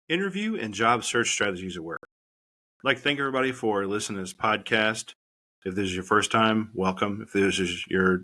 Interview and job search strategies at work. I'd like to thank everybody for listening to this podcast. If this is your first time, welcome. If this is you've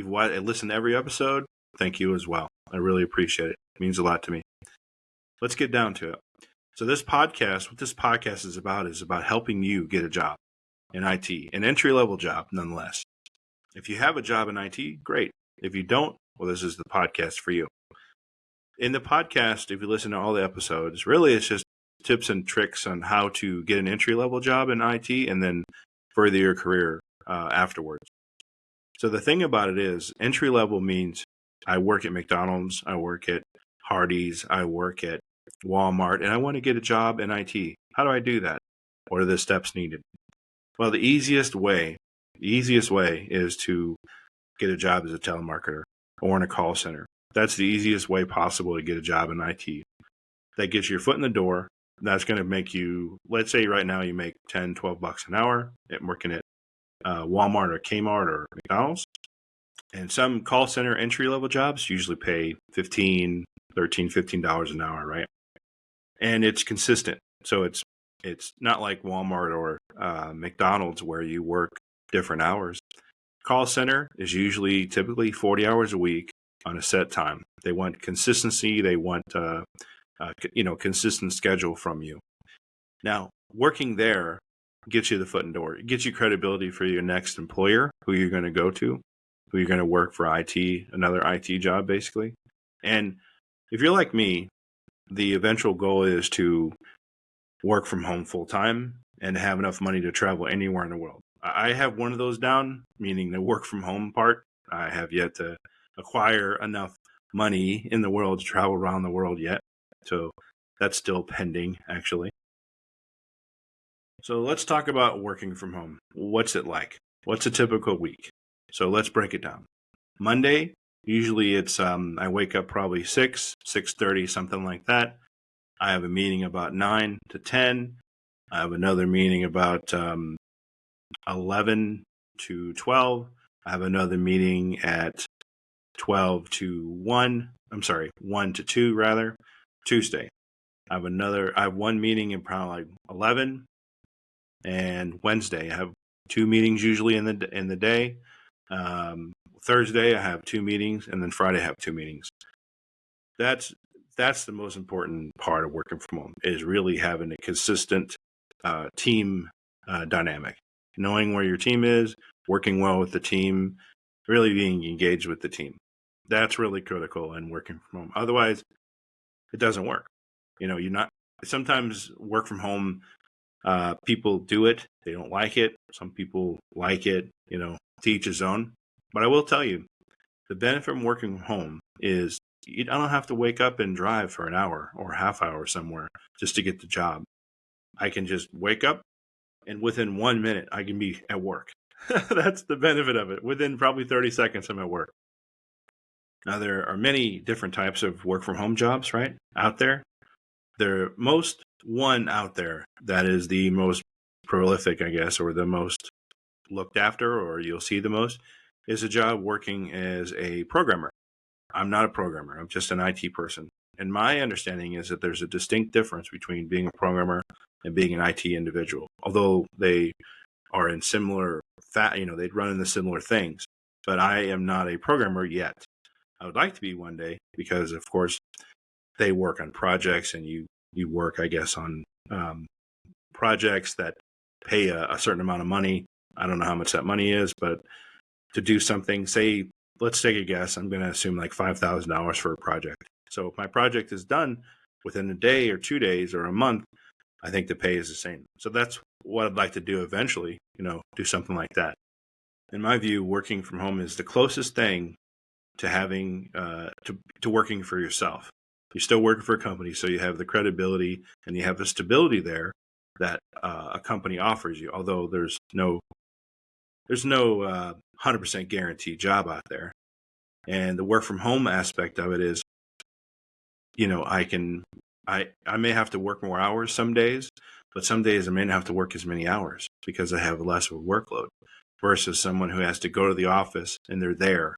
listened to every episode, thank you as well. I really appreciate it. It means a lot to me. Let's get down to it. So what this podcast is about helping you get a job in IT, an entry-level job nonetheless. If you have a job in IT, great. If you don't, well, this is the podcast for you. In the podcast, if you listen to all the episodes, really it's just tips and tricks on how to get an entry-level job in IT and then further your career afterwards. So the thing about it is, entry-level means I work at McDonald's, I work at Hardee's, I work at Walmart, and I want to get a job in IT. How do I do that? What are the steps needed? Well, the easiest way is to get a job as a telemarketer or in a call center. That's the easiest way possible to get a job in IT. That gets your foot in the door. That's going to make you, let's say right now you make $10, $12 an hour at working at Walmart or Kmart or McDonald's. And some call center entry-level jobs usually pay $13, $15 an hour, right? And it's consistent. So it's not like Walmart or McDonald's where you work different hours. Call center is typically 40 hours a week on a set time. They want consistency. They want consistent schedule from you. Now, working there gets you the foot in the door. It gets you credibility for your next employer, who you're going to go to, who you're going to work for IT, another IT job, basically. And if you're like me, the eventual goal is to work from home full time and have enough money to travel anywhere in the world. I have one of those down, meaning the work from home part. I have yet to acquire enough money in the world to travel around the world yet. So that's still pending, actually. So let's talk about working from home. What's it like? What's a typical week? So let's break it down. Monday, usually it's I wake up probably 6:30, something like that. I have a meeting about 9 to 10. I have another meeting about 11 to 12. I have another meeting at 12 to 1. I'm sorry, 1 to 2 rather. Tuesday. I have one meeting in probably like 11. And Wednesday, I have two meetings usually in the day. Thursday, I have two meetings, and then Friday, I have two meetings. That's the most important part of working from home, is really having a consistent team dynamic, knowing where your team is, working well with the team, really being engaged with the team. That's really critical in working from home. Otherwise, it doesn't work. Sometimes work from home, people do it. They don't like it. Some people like it, to each his own. But I will tell you, the benefit from working from home is I don't have to wake up and drive for an hour or a half hour somewhere just to get the job. I can just wake up, and within 1 minute, I can be at work. That's the benefit of it. Within probably 30 seconds, I'm at work. Now, there are many different types of work from home jobs, right, out there. One out there that is the most prolific, I guess, or the most looked after, or you'll see the most, is a job working as a programmer. I'm not a programmer. I'm just an IT person. And my understanding is that there's a distinct difference between being a programmer and being an IT individual, although they are in similar, they run into similar things. But I am not a programmer yet. I would like to be one day because, of course, they work on projects, and you work, I guess, on projects that pay a certain amount of money. I don't know how much that money is, but to do something, say, let's take a guess. I'm going to assume like $5,000 for a project. So if my project is done within a day or 2 days or a month, I think the pay is the same. So that's what I'd like to do eventually, do something like that. In my view, working from home is the closest thing to having to working for yourself. You're still working for a company, so you have the credibility and you have the stability there that a company offers you. Although there's no 100% guaranteed job out there. And the work from home aspect of it is, I may have to work more hours some days, but some days I may not have to work as many hours because I have less of a workload versus someone who has to go to the office and they're there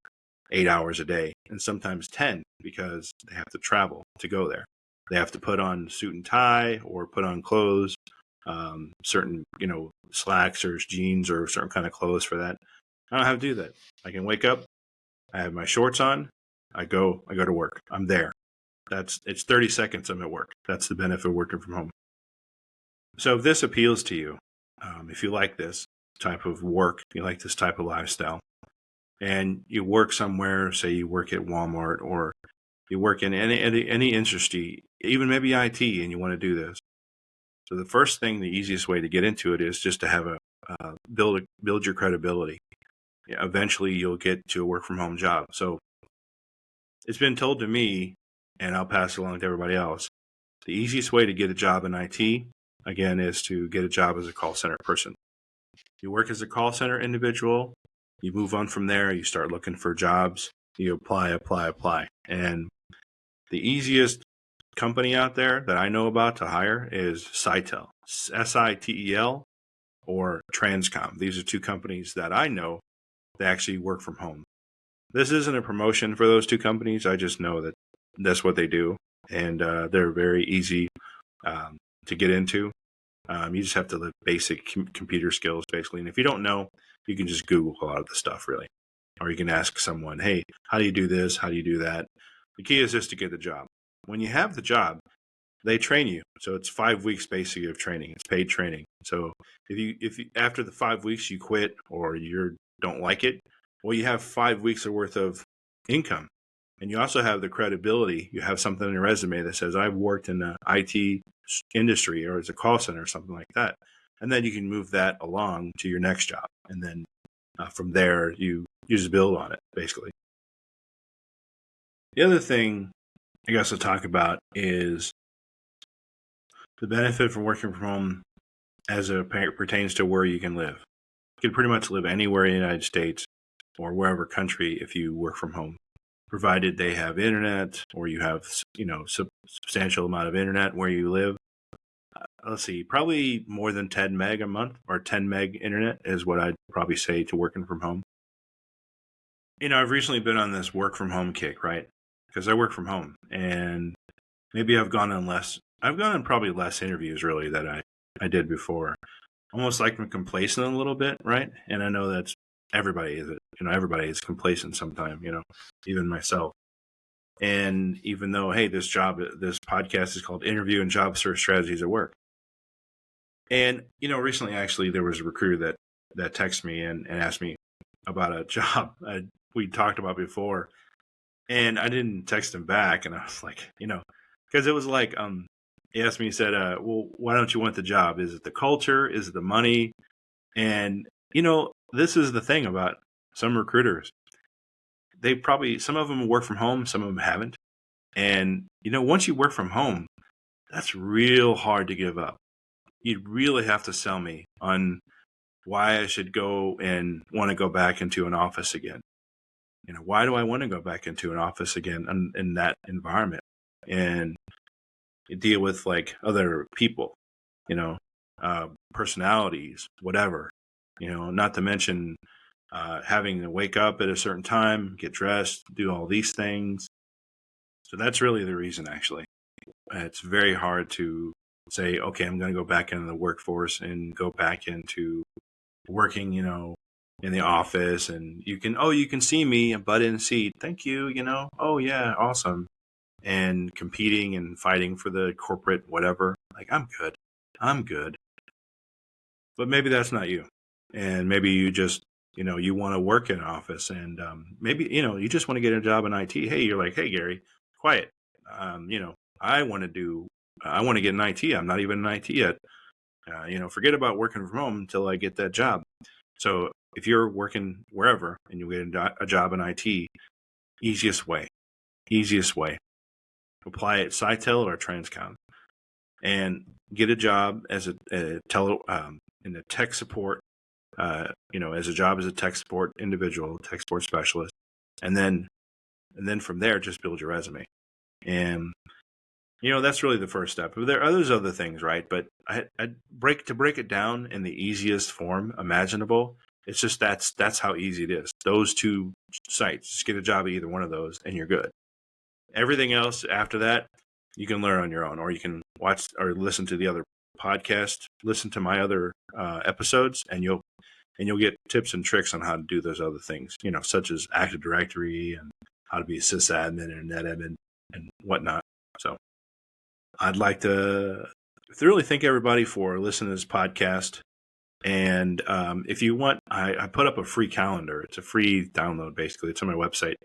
8 hours a day and sometimes 10 because they have to travel to go there. They have to put on suit and tie or put on clothes, certain, slacks or jeans or certain kind of clothes for that. I don't have to do that. I can wake up, I have my shorts on, I go to work. I'm there. It's 30 seconds I'm at work. That's the benefit of working from home. So if this appeals to you, if you like this type of work, you like this type of lifestyle, and you work somewhere, say you work at Walmart or you work in any industry, even maybe IT, and you want to do this. So the first thing, the easiest way to get into it is just to have build your credibility. Yeah, eventually you'll get to a work from home job. So it's been told to me, and I'll pass it along to everybody else, the easiest way to get a job in IT, again, is to get a job as a call center person. You work as a call center individual, you move on from there, you start looking for jobs, you apply. And the easiest company out there that I know about to hire is Sitel, Sitel, or Transcom. These are two companies that I know that actually work from home. This isn't a promotion for those two companies. I just know that that's what they do, and they're very easy to get into. You just have to learn basic computer skills, basically. And if you don't know, you can just Google a lot of the stuff, really. Or you can ask someone, hey, how do you do this? How do you do that? The key is just to get the job. When you have the job, they train you. So it's 5 weeks basically of training. It's paid training. So if you after the 5 weeks you quit or you don't like it, well, you have 5 weeks worth of income. And you also have the credibility. You have something in your resume that says, I've worked in the IT industry or as a call center or something like that. And then you can move that along to your next job. And then from there, you just build on it, basically. The other thing I guess to talk about is the benefit from working from home as it pertains to where you can live. You can pretty much live anywhere in the United States or wherever country if you work from home, provided they have internet or you have, substantial amount of internet where you live. Let's see, probably more than 10 meg a month or 10 meg internet is what I'd probably say to working from home. I've recently been on this work from home kick, right? Because I work from home and maybe I've gone on probably less interviews really that I did before. Almost like I'm complacent a little bit, right? And I know that's everybody is it. Everybody is complacent sometime, even myself. And even though, hey, this podcast is called Interview and Job Search Strategies at Work. And, recently actually there was a recruiter that texted me and asked me about a job we talked about before. And I didn't text him back. And I was like, because it was like, he asked me, he said, well, why don't you want the job? Is it the culture? Is it the money? And, this is the thing about some recruiters. Some of them work from home, some of them haven't. And, once you work from home, that's real hard to give up. You'd really have to sell me on why I should go and want to go back into an office again. Why do I want to go back into an office again in that environment and deal with like other people, personalities, whatever, not to mention having to wake up at a certain time, get dressed, do all these things. So that's really the reason, actually. It's very hard to say, okay, I'm going to go back into the workforce and go back into working, in the office, and you can see me, a butt in seat. Thank you, oh yeah, awesome. And competing and fighting for the corporate whatever. Like, I'm good. But maybe that's not you. And maybe you just, you want to work in an office and maybe, you just want to get a job in IT. Hey, you're like, hey, Gary, quiet. I want to get in IT. I'm not even in IT yet. Forget about working from home until I get that job. So if you're working wherever and you get a job in IT, easiest way, apply at Sitel or Transcom and get a job as in the tech support, as a job as a tech support individual, tech support specialist. And then from there, just build your resume. And, that's really the first step. There are other things, right? But I'd break it down in the easiest form imaginable. It's just that's how easy it is. Those two sites, just get a job at either one of those and you're good. Everything else after that, you can learn on your own, or you can watch or listen to the other podcast, listen to my other episodes, and you'll get tips and tricks on how to do those other things, such as Active Directory and how to be a sysadmin and netadmin and whatnot. So I'd like to thoroughly thank everybody for listening to this podcast. And if you want, I put up a free calendar. It's a free download, basically. It's on my website,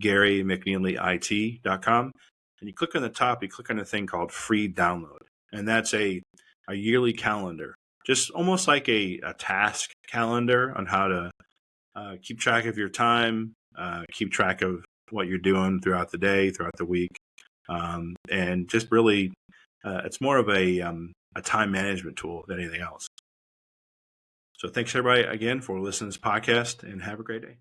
GaryMcNeelyIT.com. And you click on the top, you click on a thing called free download. And that's a yearly calendar, just almost like a task calendar on how to keep track of your time, keep track of what you're doing throughout the day, throughout the week. And just really, it's more of a time management tool than anything else. So thanks everybody again for listening to this podcast, and have a great day.